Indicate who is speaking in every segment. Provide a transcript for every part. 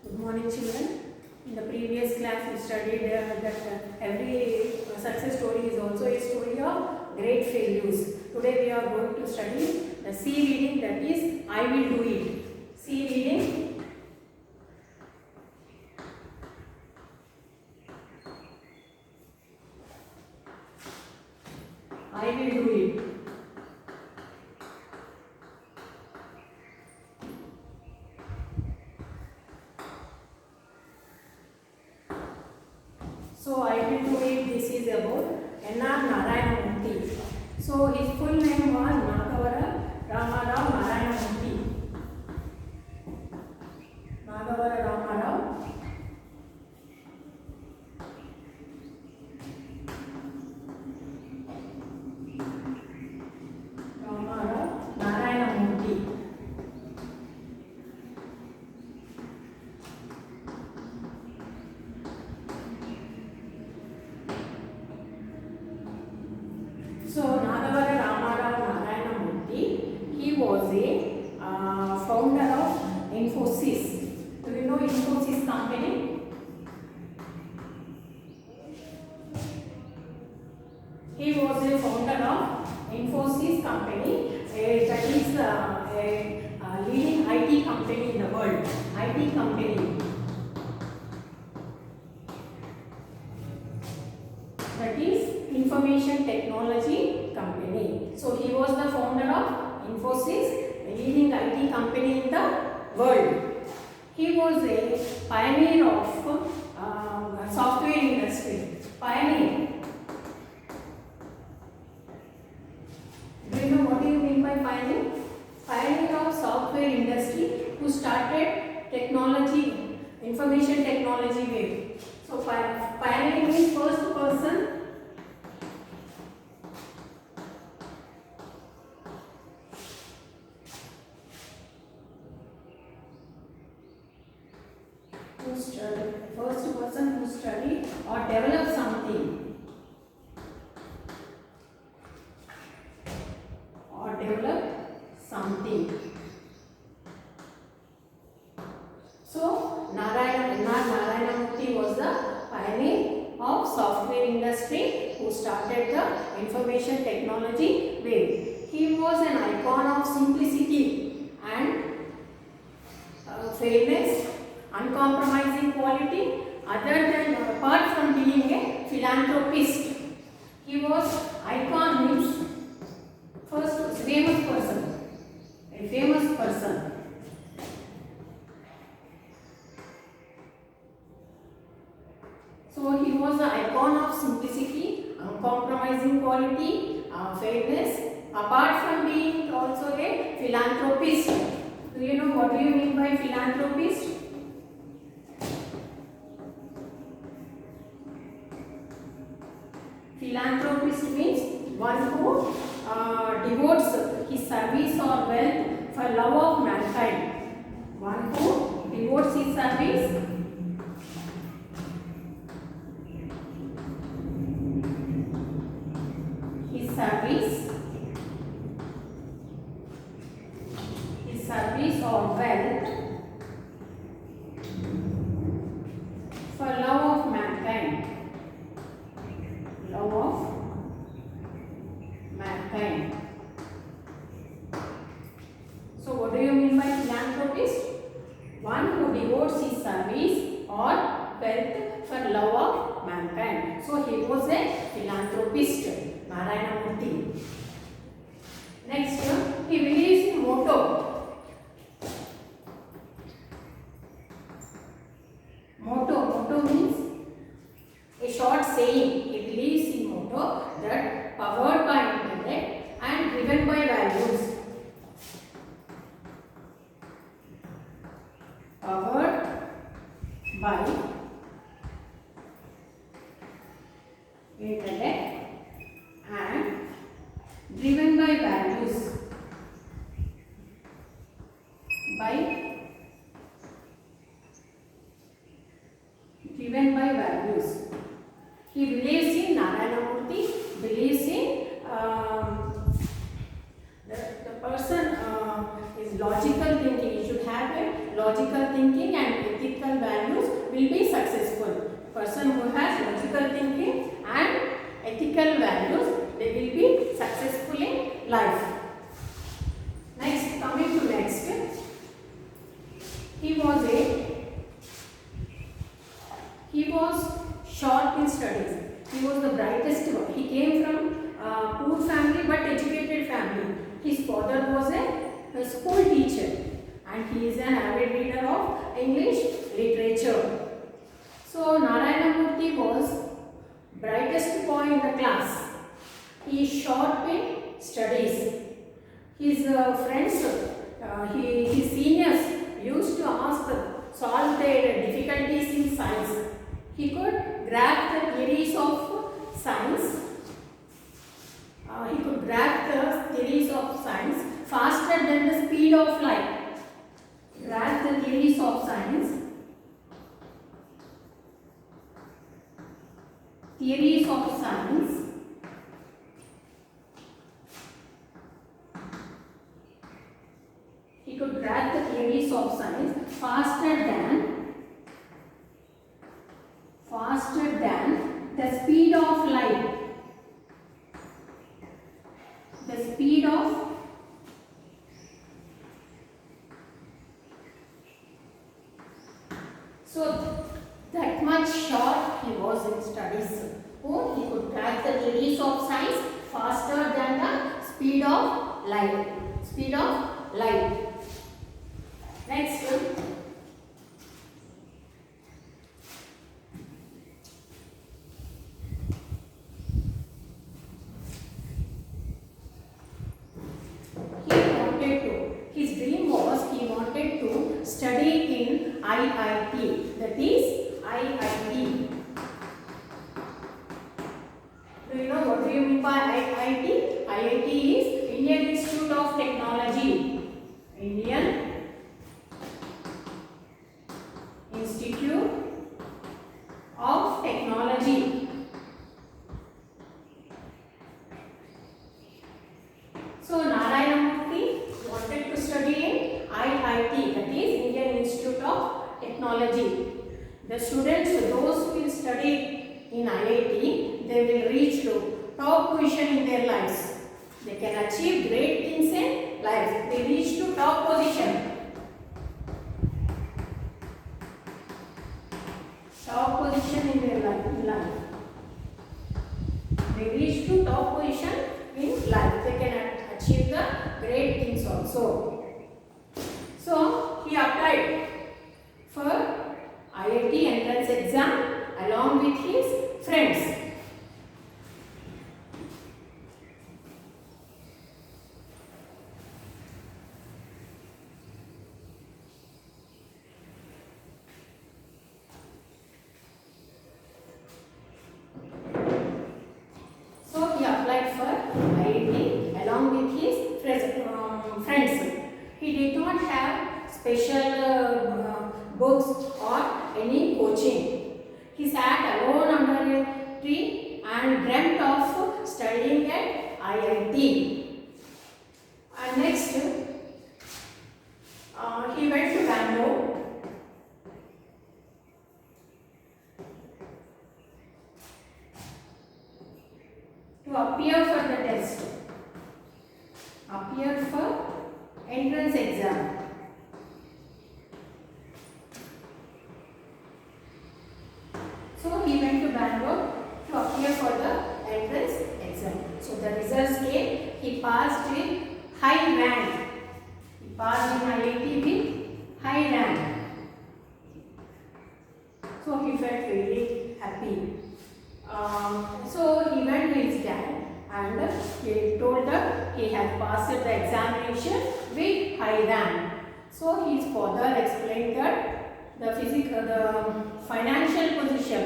Speaker 1: Good morning, children. In the previous class, we studied that every success story is also a story of great failures. Today, we are going to study the C reading, that is, I will do it. C reading. I will do it. So I will do it. This is about N.R. Narayana Murthy. So his full name was Nagavara Ramarao Narayana Murthy. Nagavara Ramarao Narayana Murthy. So Nagavara Ramarao Narayana Murthy, he was a founder of Infosys. Do you know Infosys company? He was a founder of Infosys company, that is a leading IT company in the world. IT company. That is information technology company. So he was the founder of Infosys, a leading IT company in the world. He was a pioneer of software industry. Pioneer. Do you know what do you mean by pioneer? Pioneer of software industry who started technology, information technology wave. So pioneer means first person who study, first person who study or develop something, or develop something. So Narayana Murthy was the pioneer of software industry who started the information technology wave. He was an icon of simplicity and fairness, uncompromising quality. Apart from being a philanthropist, he was icon means first famous person, a famous person. So he was an icon of simplicity, uncompromising quality, fairness. Apart from being also a philanthropist. Do you know what do you mean by philanthropist? Philanthropist means one who devotes his service or wealth for love of mankind. One who devotes his service or wealth for love of mankind. Love of mankind. So what do you mean by philanthropist? One who devotes his service or wealth for love of mankind. So he was a philanthropist, Narayana Murthy. Next, he believes in motto. Motto means a short saying. He believes in motto that powered by intellect and driven by values. Powered by intellect and driven by values. Driven by values. He believes in Narayana Murthy, believes in the person is logical thinking. He should have a logical thinking and ethical ethical values will be successful. Person who has logical thinking and ethical values, they will be successful in life. Next, coming to next, he was sharp in studies. He was the brightest one. He came from poor family but educated family. His father was a school teacher and he is an avid reader of English literature. So Narayana Murthy was brightest boy in the class. He is sharp in studies. His friends, his seniors used to solve their difficulties in science. He could grasp the theories of science. Faster than the speed of light. Grasp the theories of science. Theories of science. He could grasp the theories of science faster than the speed of light. The speed of so that much sharp he was in studies. Oh, he could grasp the theories of science faster than the speed of light. Speed of light. Next one. His dream was he wanted to study in IIT. That is IIT. Do you know what do you mean by IIT? IIT is Indian Institute of Technology. Indian Institute of Technology. So Narayana Murthy wanted to study in IIT, that is Indian Institute of Technology. The students, those who will study in IIT, they will reach to top position in their lives. They can achieve great things in life. They reach to top position. Top position in their life. They reach to top position in life. They can achieve the great things also. So he applied for IIT entrance exam along with his friends. So he applied for IIT along with his friends. He did not have special books or any coaching. He sat alone under a tree and dreamt of studying at IIT. And next, he went to Bangalore. To appear for the test. Appear for entrance exam. So he went to Bangalore to appear for the entrance exam. So the results came. He passed with high rank. He passed in IIT with high rank. So he felt really happy. So he went to his dad and he told that he had passed the examination with high rank. So his father explained that the financial position.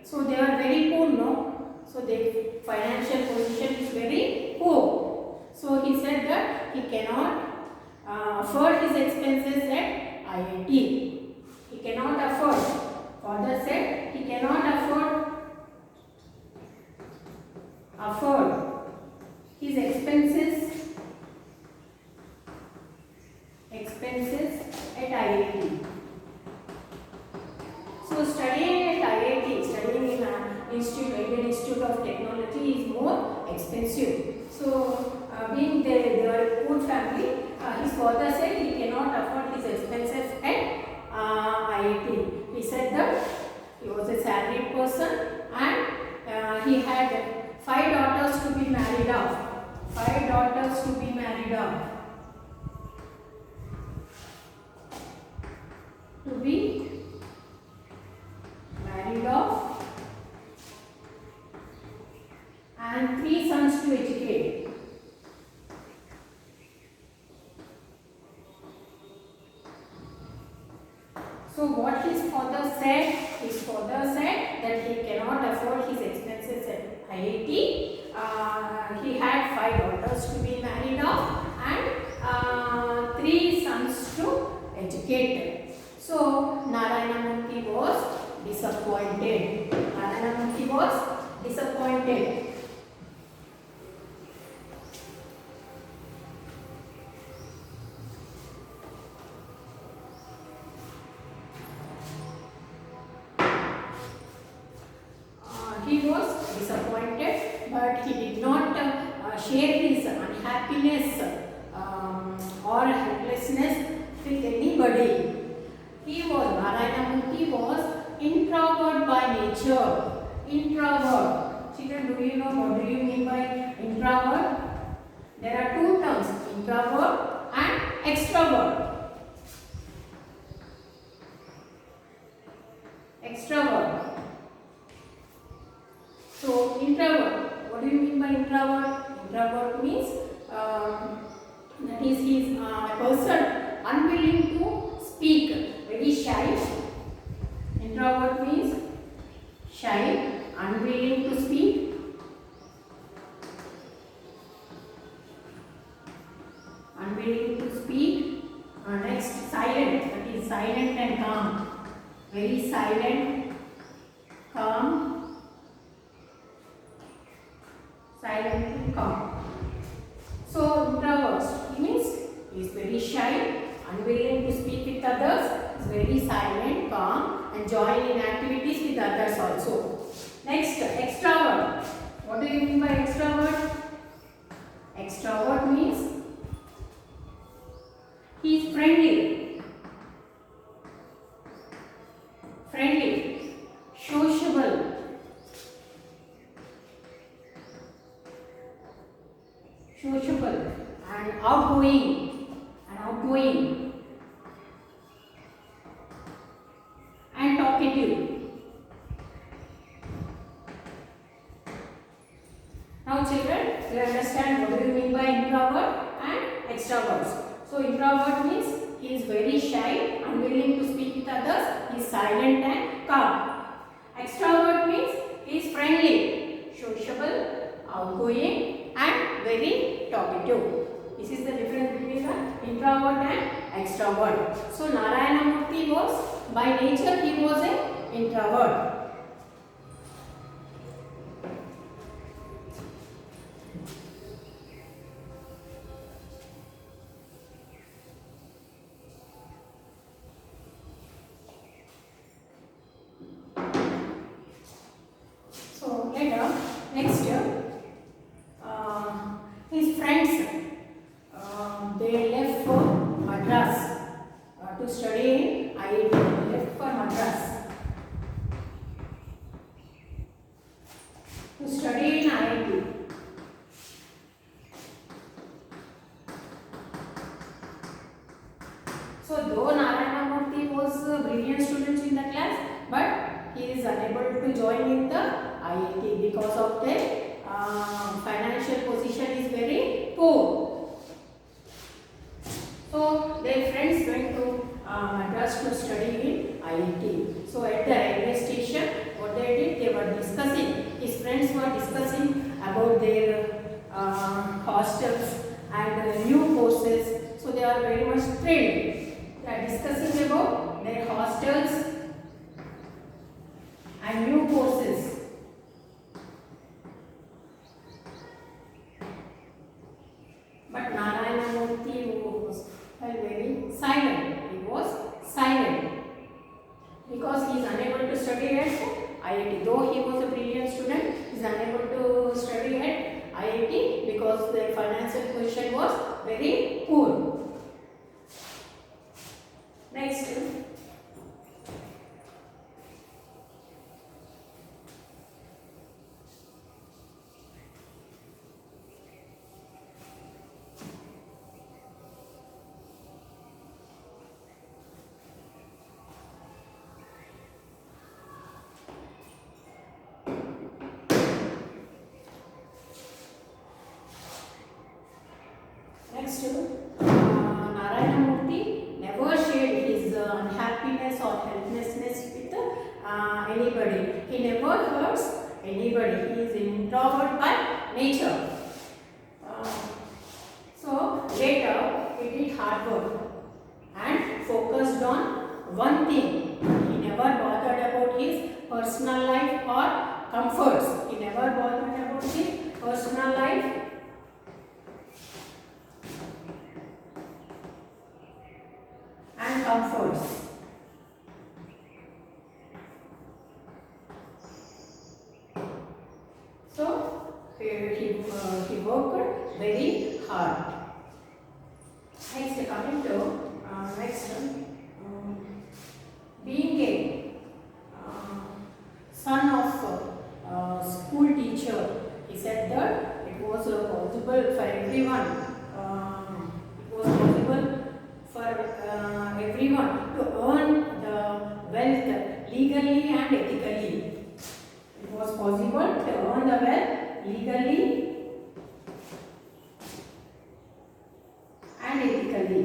Speaker 1: So they are very poor, no? So their financial position is very poor. So he said that he cannot afford his expenses at IIT. He cannot afford. Father said he cannot afford his expenses at IIT. is more expensive. So, being they were poor family, his father said he cannot afford his expenses at IIT. He said that he was a salaried person and he had 5 daughters to be married off. 5 daughters to be married off. To be married off and 3 sons to educate. So what his father said that he cannot afford his expenses at IIT. He had 5 daughters to be married off and 3 sons to educate. So Narayana Murthy was disappointed. Narayana Murthy was disappointed. He was disappointed, but he did not share his unhappiness or helplessness with anybody. Narayana Murthy was introvert by nature. Introvert. Children, do you know what do you mean by introvert? There are 2 terms, introvert and extrovert. Extrovert. So, introvert. What do you mean by introvert? Introvert means that is he is a person unwilling to speak, very shy. Introvert means shy, unwilling to speak. Unwilling to speak. Next, silent. That is silent and calm. Very silent, calm, silent and calm. So, introvert means he is very shy, unwilling to speak with others, is very silent, calm, and join in activities with others also. Next, extrovert. What do you mean by extrovert? Extrovert means he is friendly, sociable, and outgoing. And talkative. Now children, you understand what do you mean by introvert and extroverts. So introvert means he is very shy, unwilling to speak with others, he is silent and calm. Extrovert means he is friendly, sociable, outgoing and very talkative. This is the difference between the introvert and extrovert. So Narayana Murthy was, by nature he was an introvert. So later, next year, his friends they left for Madras to study in IIT. They left for Madras to study in IIT. So though Narayana Murthy was a brilliant student in the class, but he is unable to join in the IIT because of their financial position is very poor. So their friends went to Madras to study in IIT. So at the railway station, what they did, they were discussing, his friends were discussing about their hostels and new courses. So they are very much thrilled. They are discussing about their hostels and new courses. But Narayana Murthy was very silent. He was silent because he is unable to study at IIT. Though he was a brilliant student, he is unable to study at IIT because their financial position was very poor. Next. Next, Narayana Murthy never shared his unhappiness or helplessness with anybody. He never hurts anybody. He is introvert by nature. So later he did hard work and focused on one thing. He never bothered about his personal life or comforts. He never bothered about his personal life and comforts. So he worked very hard. Next, coming to being a son of a school teacher, he said that it was possible for everyone. It was possible for everyone to earn the wealth legally and ethically. It was possible to earn the wealth legally and ethically.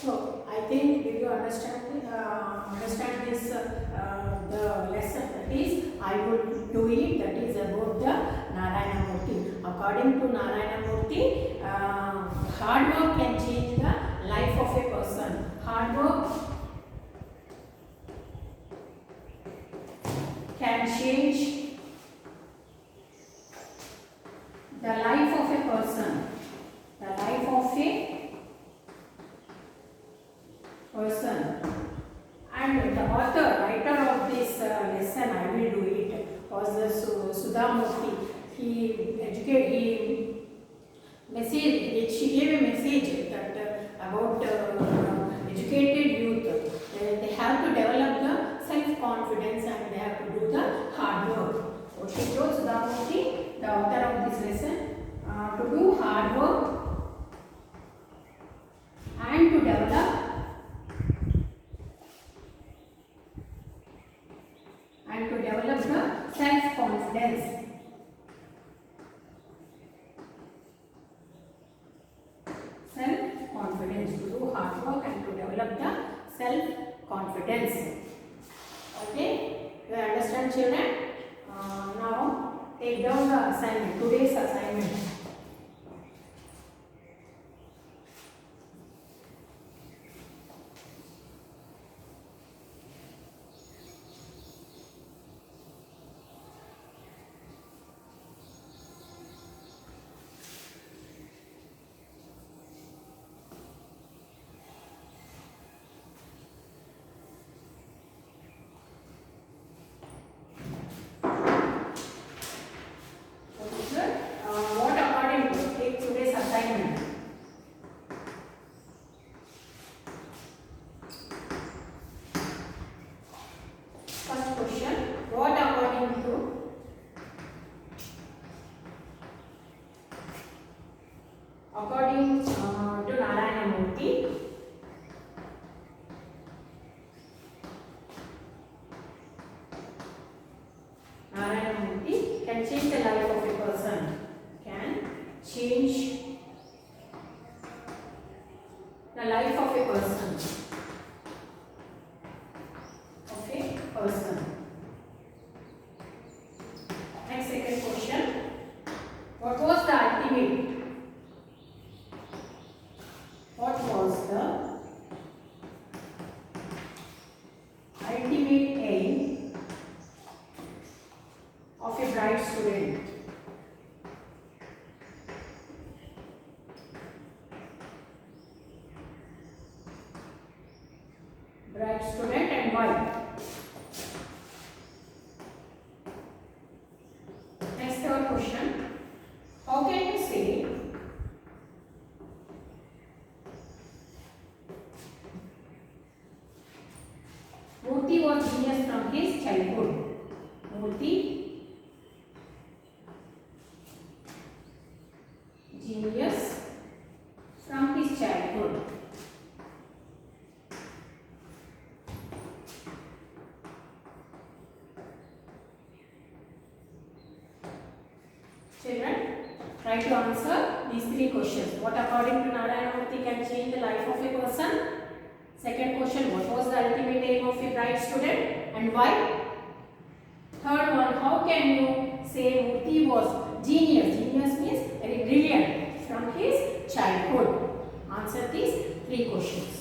Speaker 1: So I think, did you understand this the lesson? That is, I would do it. That is about the Narayana Murthy. According to Narayana Murthy, hard work can change the life of a person. Hard work can change the life of a person. The life of a person. And the writer of this lesson, I will do it, was the Sudha Murthy. She gave a message that about educated youth. They have to develop the self-confidence and they have to do the hard work. So she told Sudha Murthy, the author of this lesson, to do hard work and to develop the self-confidence. Self-confidence, to do hard work and to develop the self-confidence. Okay, you understand, children? Now take down the assignment, today's assignment. According to Narayana Murthy, can change the life of a person. Can change the life of a person. Next, second question. What was the ultimate? What was the ultimate aim of a bright student? bright student, and why? Next, third question. How can you say Murthy was genius from his childhood? Murthy genius from his childhood. Children, try to answer these three questions. What according to Narayana Murthy can change the life of a person? Second question, what was the ultimate aim of a bright student and why? Third one, how can you say Murthy was genius? Genius means very brilliant from his childhood. Answer these three questions.